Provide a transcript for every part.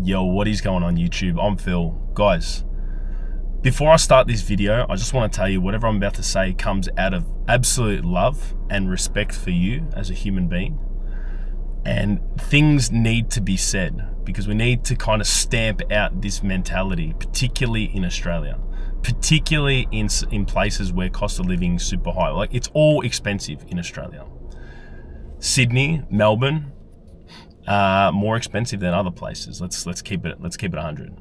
Yo, what is going on YouTube? I'm Phil. Guys, before I start this video, I just want to tell you whatever I'm about to say comes out of absolute love and respect for you as a human being. And things need to be said because we need to kind of stamp out this mentality, particularly in Australia, particularly in places where cost of living is super high. Like, it's all expensive in Australia. Sydney, Melbourne, more expensive than other places. Let's keep it 100.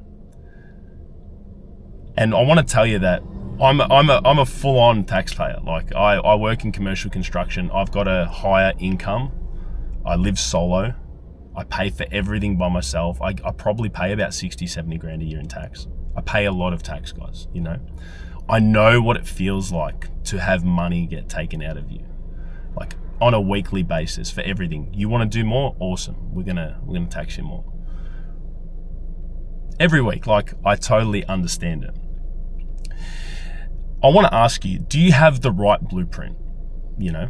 And I want to tell you that I'm a full-on taxpayer. Like, I work in commercial construction. I've got a higher income. I live solo. I pay for everything by myself. I probably pay about 60, 70 grand a year in tax. I pay a lot of tax, guys, you know. I know what it feels like to have money get taken out of you, like on a weekly basis for everything. You want to do more? Awesome. We're gonna tax you more. Every week, like, I totally understand it. I want to ask you, do you have the right blueprint, you know,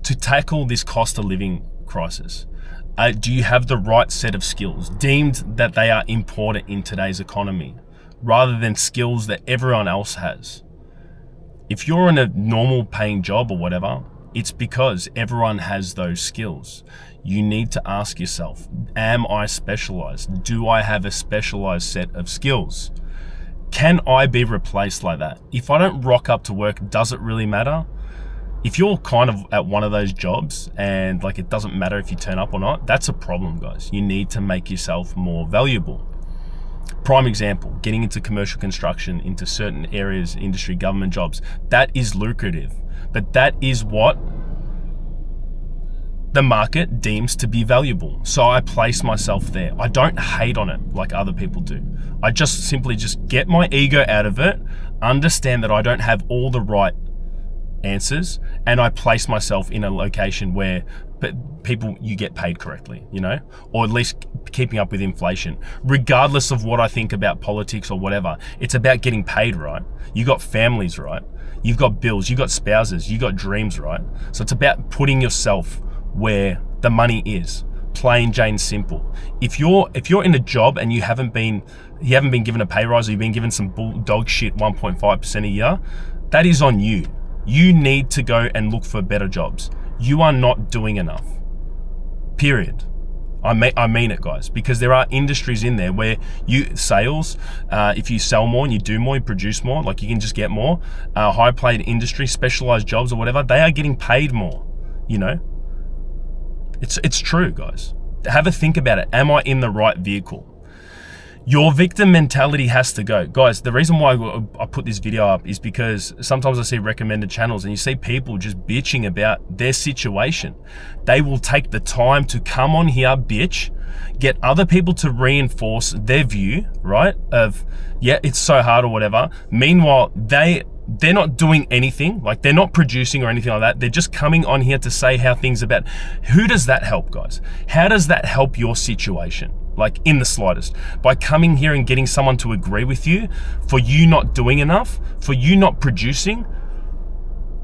to tackle this cost of living crisis? Do you have the right set of skills deemed that they are important in today's economy rather than skills that everyone else has? If you're in a normal paying job or whatever, it's because everyone has those skills. You need to ask yourself, am I specialized? Do I have a specialized set of skills? Can I be replaced like that? If I don't rock up to work, does it really matter? If you're kind of at one of those jobs and like it doesn't matter if you turn up or not, that's a problem, guys. You need to make yourself more valuable. Prime example, getting into commercial construction, into certain areas, industry, government jobs, that is lucrative, but that is what the market deems to be valuable. So I place myself there. I don't hate on it like other people do. I just simply get my ego out of it, understand that I don't have all the right answers, and I place myself in a location where you get paid correctly, you know, or at least keeping up with inflation, regardless of what I think about politics or whatever. It's about getting paid, right? You got families, right? You've got bills, you got spouses, you got dreams, right? So it's about putting yourself where the money is. Plain Jane simple. If you're in a job and you haven't been given a pay rise, or you've been given some dog shit 1.5% a year, that is on you. You need to go and look for better jobs. You are not doing enough. Period. I mean it, guys, because there are industries in there where sales, if you sell more and you do more, you produce more, like you can just get more. High paid industry, specialized jobs or whatever, they are getting paid more, you know? It's true, guys. Have a think about it. Am I in the right vehicle? Your victim mentality has to go. Guys, the reason why I put this video up is because sometimes I see recommended channels and you see people just bitching about their situation. They will take the time to come on here, bitch, get other people to reinforce their view, right? Of, yeah, it's so hard or whatever. Meanwhile, they're not doing anything, like they're not producing or anything like that. They're just coming on here to say how things are bad. Who does that help, guys? How does that help your situation? Like, in the slightest? By coming here and getting someone to agree with you for you not doing enough, for you not producing,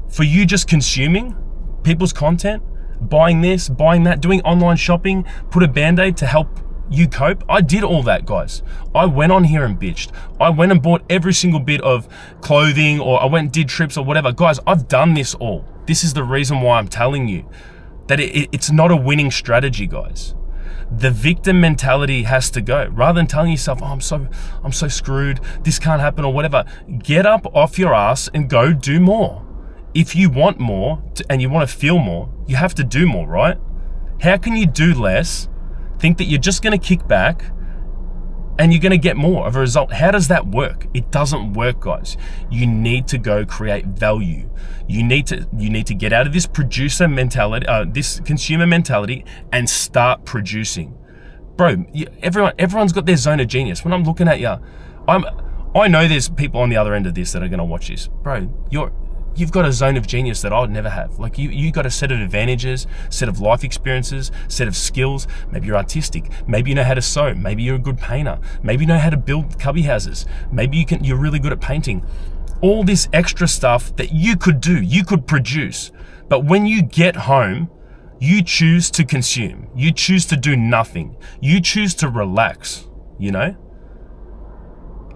for you just consuming people's content, buying this, buying that, doing online shopping, put a band-aid to help you cope. I did all that, guys. I went on here and bitched. I went and bought every single bit of clothing, or I went and did trips or whatever. Guys, I've done this all. This is the reason why I'm telling you that it's not a winning strategy, guys. The victim mentality has to go. Rather than telling yourself, oh, I'm so screwed, this can't happen or whatever, get up off your ass and go do more. If you want more and you want to feel more, you have to do more, right? How can you do less, think that you're just going to kick back and you're going to get more of a result? How does that work? It doesn't work, guys. You need to go create value. You need to get out of this producer mentality, this consumer mentality, and start producing. Bro, everyone's got their zone of genius. When I'm looking at you, I know there's people on the other end of this that are going to watch this. Bro, you've got a zone of genius that I would never have. Like, you got a set of advantages, set of life experiences, set of skills. Maybe you're artistic. Maybe you know how to sew. Maybe you're a good painter. Maybe you know how to build cubby houses. Maybe you're really good at painting. All this extra stuff that you could do, you could produce. But when you get home, You choose to consume. You choose to do nothing. You choose to relax, you know?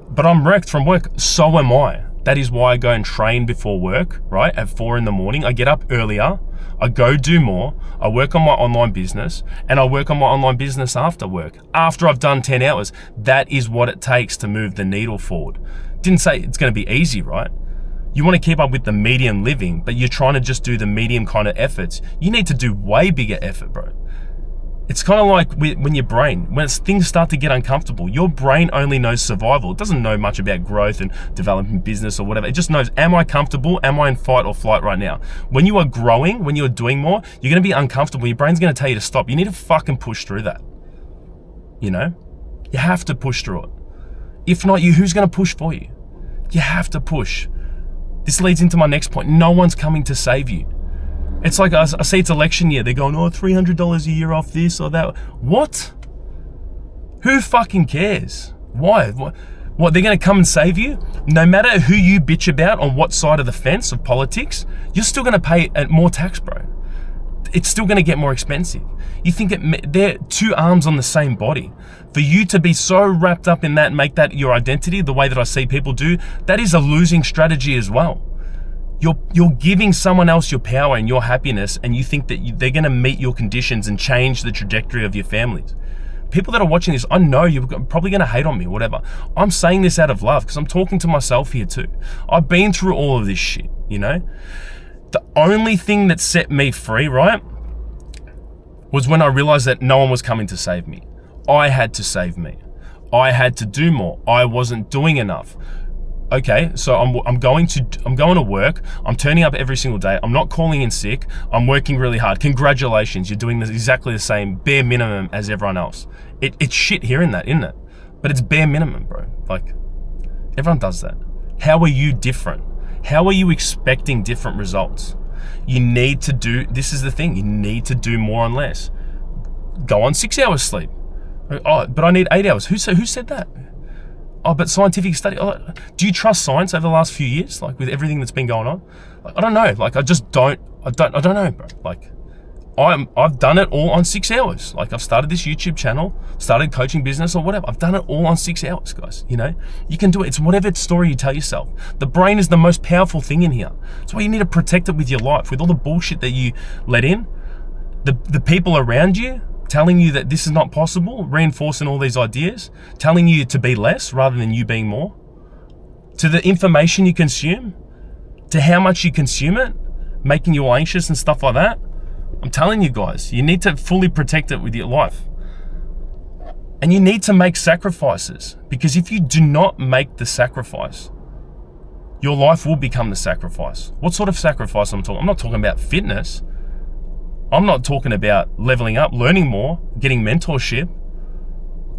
But I'm wrecked from work. So am I. That is why I go and train before work, right? At 4 a.m. I get up earlier. I go do more. I work on my online business, and I work on my online business after work. After I've done 10 hours, that is what it takes to move the needle forward. Didn't say it's going to be easy, right? You want to keep up with the medium living, but you're trying to just do the medium kind of efforts. You need to do way bigger effort, bro. It's kind of like when your brain, when things start to get uncomfortable, your brain only knows survival. It doesn't know much about growth and developing business or whatever. It just knows, am I comfortable? Am I in fight or flight right now? When you are growing, when you're doing more, you're going to be uncomfortable. Your brain's going to tell you to stop. You need to fucking push through that. You know? You have to push through it. If not you, who's going to push for you? You have to push. This leads into my next point. No one's coming to save you. It's like, I see it's election year. They're going, oh, $300 a year off this or that. What? Who fucking cares? Why? What, they're going to come and save you? No matter who you bitch about on what side of the fence of politics, you're still going to pay more tax, bro. It's still going to get more expensive. You think they're two arms on the same body. For you to be so wrapped up in that and make that your identity, the way that I see people do, that is a losing strategy as well. You're giving someone else your power and your happiness, and you think that they're going to meet your conditions and change the trajectory of your families. People that are watching this, I know you're probably going to hate on me, whatever. I'm saying this out of love because I'm talking to myself here too. I've been through all of this shit, you know? The only thing that set me free, right, was when I realized that no one was coming to save me. I had to save me. I had to do more. I wasn't doing enough. Okay, so I'm going to work. I'm turning up every single day. I'm not calling in sick. I'm working really hard. Congratulations, you're doing exactly the same bare minimum as everyone else. It's shit hearing that, isn't it? But it's bare minimum, bro. Like, everyone does that. How are you different? How are you expecting different results? You need to do, this is the thing, you need to do more and less. Go on 6 hours sleep. Oh, but I need 8 hours. Who said that? Oh, but scientific study. Oh, do you trust science over the last few years? Like, with everything that's been going on? Like, I don't know. Like, I don't know, bro. Like, I've done it all on 6 hours. Like, I've started this YouTube channel, started coaching business or whatever. I've done it all on 6 hours, guys. You know, you can do it. It's whatever story you tell yourself. The brain is the most powerful thing in here. That's why you need to protect it with your life, with all the bullshit that you let in, the people around you telling you that this is not possible, reinforcing all these ideas, telling you to be less rather than you being more, to the information you consume, to how much you consume it, making you anxious and stuff like that. I'm telling you guys, you need to fully protect it with your life. And you need to make sacrifices, because if you do not make the sacrifice, your life will become the sacrifice. What sort of sacrifice I'm talking? I'm not talking about fitness. I'm not talking about leveling up, learning more, getting mentorship,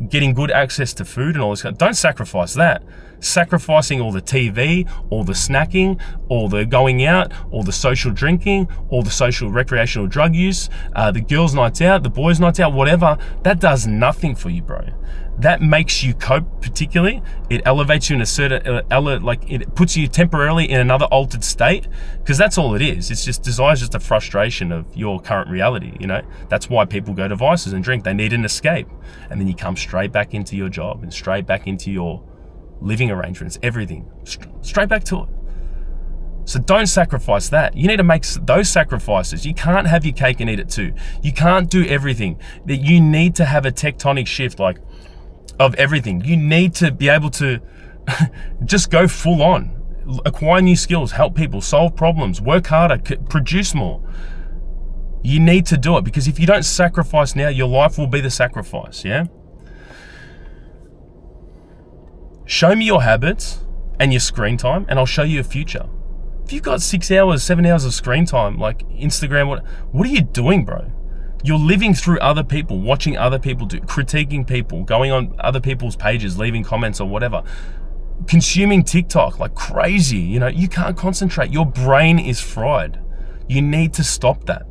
getting good access to food and all this. Don't sacrifice that. Sacrificing all the TV, all the snacking, all the going out, all the social drinking, all the social recreational drug use, the girls' nights out, the boys' nights out, whatever, that does nothing for you, bro. That makes you cope particularly. It elevates you in a certain, it puts you temporarily in another altered state, because that's all it is. It's just, desire is just a frustration of your current reality, you know? That's why people go to vices and drink. They need an escape. And then you come straight back into your job and straight back into your living arrangements, everything. Straight back to it. So don't sacrifice that. You need to make those sacrifices. You can't have your cake and eat it too. You can't do everything. That you need to have a tectonic shift, like, of everything. You need to be able to just go full on, acquire new skills, help people, solve problems, work harder, produce more. You need to do it, because if you don't sacrifice now, your life will be the sacrifice, yeah? Show me your habits and your screen time, and I'll show you a future. If you've got 6 hours, 7 hours of screen time, like Instagram, what are you doing, bro? You're living through other people, watching other people do, critiquing people, going on other people's pages, leaving comments or whatever, consuming TikTok like crazy. You know, you can't concentrate. Your brain is fried. You need to stop that.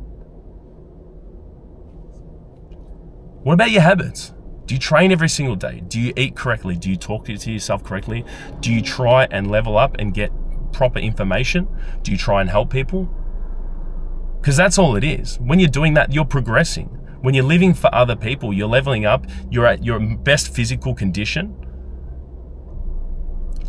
What about your habits? Do you train every single day? Do you eat correctly? Do you talk to yourself correctly? Do you try and level up and get proper information? Do you try and help people? Because that's all it is. When you're doing that, you're progressing. When you're living for other people, you're leveling up, you're at your best physical condition.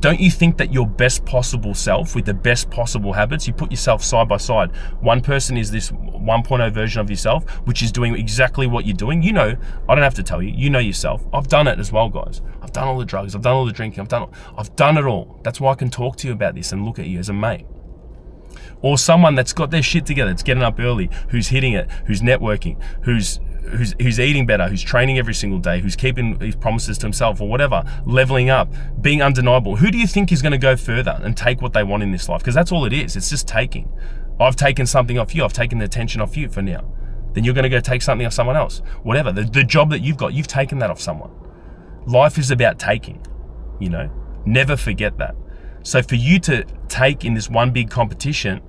Don't you think that your best possible self with the best possible habits, you put yourself side by side. One person is this 1.0 version of yourself, which is doing exactly what you're doing. You know, I don't have to tell you, you know yourself. I've done it as well, guys. I've done all the drugs, I've done all the drinking, I've done it all. That's why I can talk to you about this and look at you as a mate. Or someone that's got their shit together, that's getting up early, who's hitting it, who's networking, who's eating better, who's training every single day, who's keeping his promises to himself or whatever, leveling up, being undeniable. Who do you think is going to go further and take what they want in this life? Because that's all it is. It's just taking. I've taken something off you. I've taken the attention off you for now. Then you're going to go take something off someone else. Whatever. The job that you've got, you've taken that off someone. Life is about taking, you know? Never forget that. So for you to take in this one big competition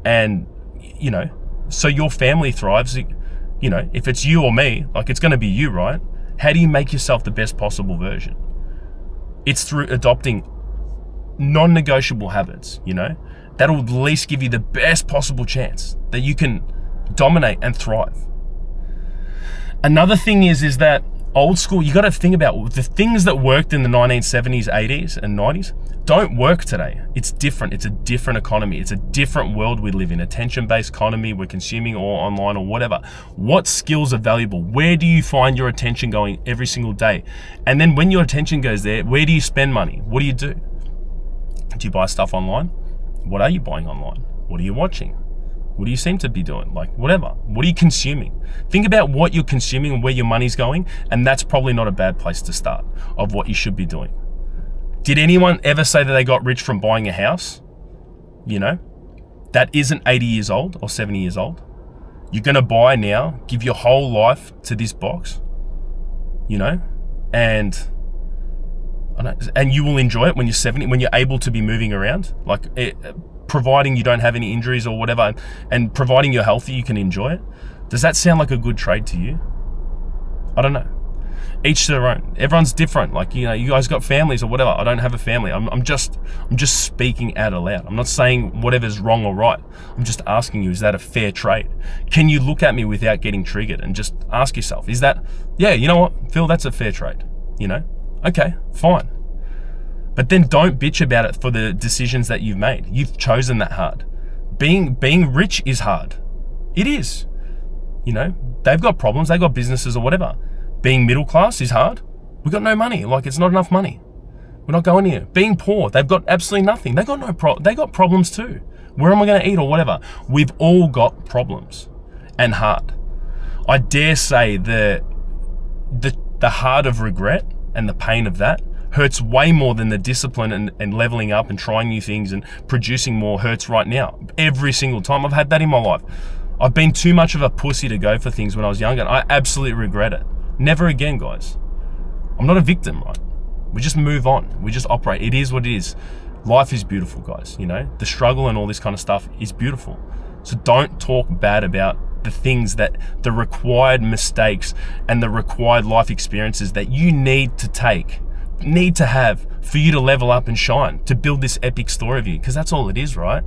and, you know, so your family thrives, you know, if it's you or me, like it's going to be you, right? How do you make yourself the best possible version? It's through adopting non-negotiable habits, you know, that'll at least give you the best possible chance that you can dominate and thrive. Another thing is that old school, you got to think about the things that worked in the 1970s, 80s and 90s don't work today. It's different. It's a different economy. It's a different world we live in. Attention-based economy. We're consuming or online or whatever. What skills are valuable? Where do you find your attention going every single day? And then when your attention goes there, where do you spend money? What do you do? Do you buy stuff online? What are you buying online? What are you watching? What do you seem to be doing? Like whatever. What are you consuming? Think about what you're consuming and where your money's going, and that's probably not a bad place to start of what you should be doing. Did anyone ever say that they got rich from buying a house? You know, that isn't 80 years old or 70 years old. You're going to buy now, give your whole life to this box, you know, and you will enjoy it when you're 70, when you're able to be moving around, like providing you don't have any injuries or whatever, and providing you're healthy, you can enjoy it. Does that sound like a good trade to you? I don't know. Each to their own. Everyone's different. Like, you know, you guys got families or whatever. I don't have a family. I'm just speaking out aloud. I'm not saying whatever's wrong or right. I'm just asking you, is that a fair trade? Can you look at me without getting triggered and just ask yourself, is that, yeah, you know what, Phil, that's a fair trade, you know? Okay, fine. But then don't bitch about it for the decisions that you've made. You've chosen that hard. Being rich is hard. It is. You know, they've got problems, they've got businesses or whatever. Being middle class is hard. We've got no money. Like, it's not enough money. We're not going here. Being poor, they've got absolutely nothing. They got they got problems too. Where am I going to eat or whatever? We've all got problems and hard. I dare say the heart of regret and the pain of that hurts way more than the discipline and leveling up and trying new things and producing more hurts right now. Every single time I've had that in my life. I've been too much of a pussy to go for things when I was younger. And I absolutely regret it. Never again, guys. I'm not a victim, right? We just move on. We just operate. It is what it is. Life is beautiful, guys. You know, the struggle and all this kind of stuff is beautiful. So don't talk bad about the things that the required mistakes and the required life experiences that you need to have for you to level up and shine, to build this epic story of you. Because that's all it is, right?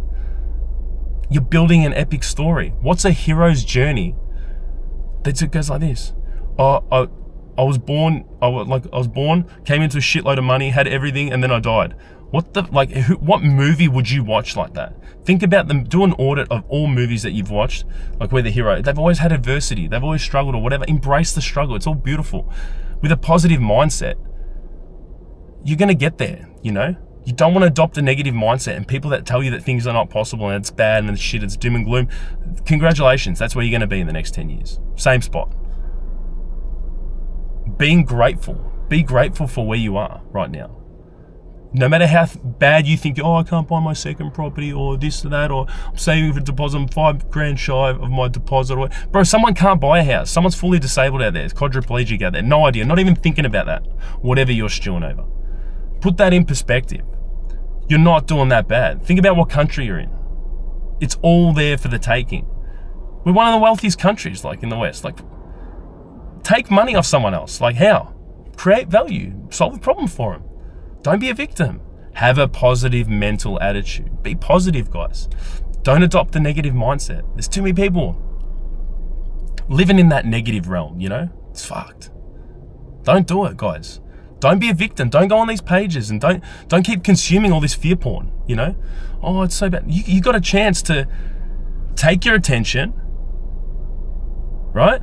You're building an epic story. What's a hero's journey? It goes like this. I was born, came into a shitload of money, had everything, and then I died. What movie would you watch like that? Think about them, do an audit of all movies that you've watched, like where the hero, they've always had adversity, they've always struggled or whatever. Embrace the struggle, it's all beautiful. With a positive mindset, you're gonna get there, you know? You don't want to adopt a negative mindset, and people that tell you that things are not possible and it's bad and shit, it's doom and gloom, congratulations, that's where you're gonna be in the next 10 years. Same spot. Being grateful. Be grateful for where you are right now. No matter how bad you think, oh, I can't buy my second property or this or that, or I'm saving for a deposit, I'm $5,000 shy of my deposit. Or, bro, someone can't buy a house. Someone's fully disabled out there. It's quadriplegic out there. No idea. Not even thinking about that. Whatever you're stewing over. Put that in perspective. You're not doing that bad. Think about what country you're in. It's all there for the taking. We're one of the wealthiest countries, like in the West. Like, take money off someone else. Like, how? Create value. Solve a problem for them. Don't be a victim. Have a positive mental attitude. Be positive, guys. Don't adopt the negative mindset. There's too many people living in that negative realm, you know? It's fucked. Don't do it, guys. Don't be a victim. Don't go on these pages and don't keep consuming all this fear porn, you know? Oh, it's so bad. You got a chance to take your attention, right?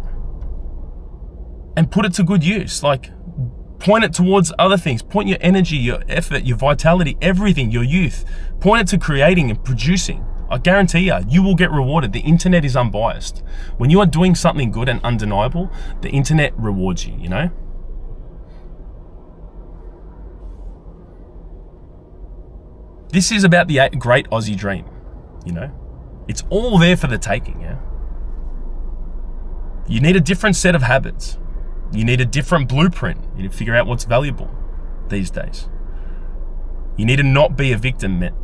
And put it to good use. Like, point it towards other things. Point your energy, your effort, your vitality, everything, your youth. Point it to creating and producing. I guarantee you will get rewarded. The internet is unbiased. When you are doing something good and undeniable, the internet rewards you, you know? This is about the great Aussie dream, you know? It's all there for the taking, yeah? You need a different set of habits. You need a different blueprint. You need to figure out what's valuable these days. You need to not be a victim, man.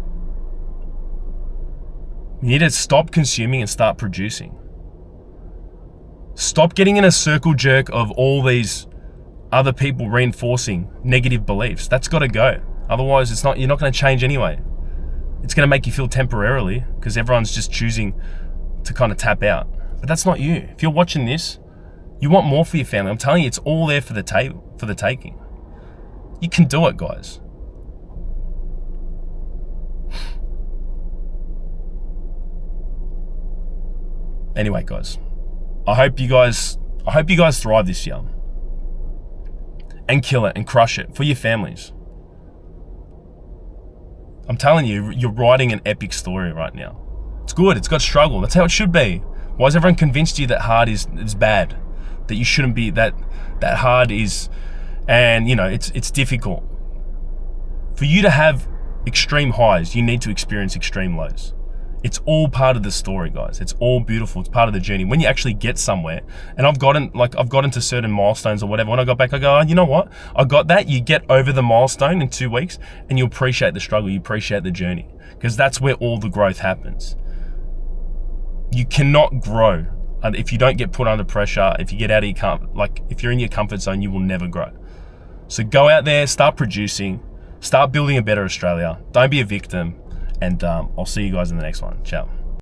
You need to stop consuming and start producing. Stop getting in a circle jerk of all these other people reinforcing negative beliefs. That's got to go. Otherwise, you're not going to change anyway. It's going to make you feel temporarily because everyone's just choosing to kind of tap out. But that's not you. If you're watching this, you want more for your family. I'm telling you, it's all there for the taking. You can do it, guys. Anyway, guys, I hope you guys thrive this year and kill it and crush it for your families. I'm telling you, you're writing an epic story right now. It's good. It's got struggle. That's how it should be. Why has everyone convinced you that hard is bad? That you shouldn't be, that hard is, and you know, it's difficult. For you to have extreme highs, you need to experience extreme lows. It's all part of the story, guys. It's all beautiful. It's part of the journey. When you actually get somewhere, and I've gotten to certain milestones or whatever. When I got back, I go, oh, you know what? I got that. You get over the milestone in 2 weeks and you appreciate the struggle. You appreciate the journey because that's where all the growth happens. You cannot grow if you don't get put under pressure. If you get out of your if you're in your comfort zone, you will never grow. So go out there, start producing, start building a better Australia. Don't be a victim. And I'll see you guys in the next one. Ciao.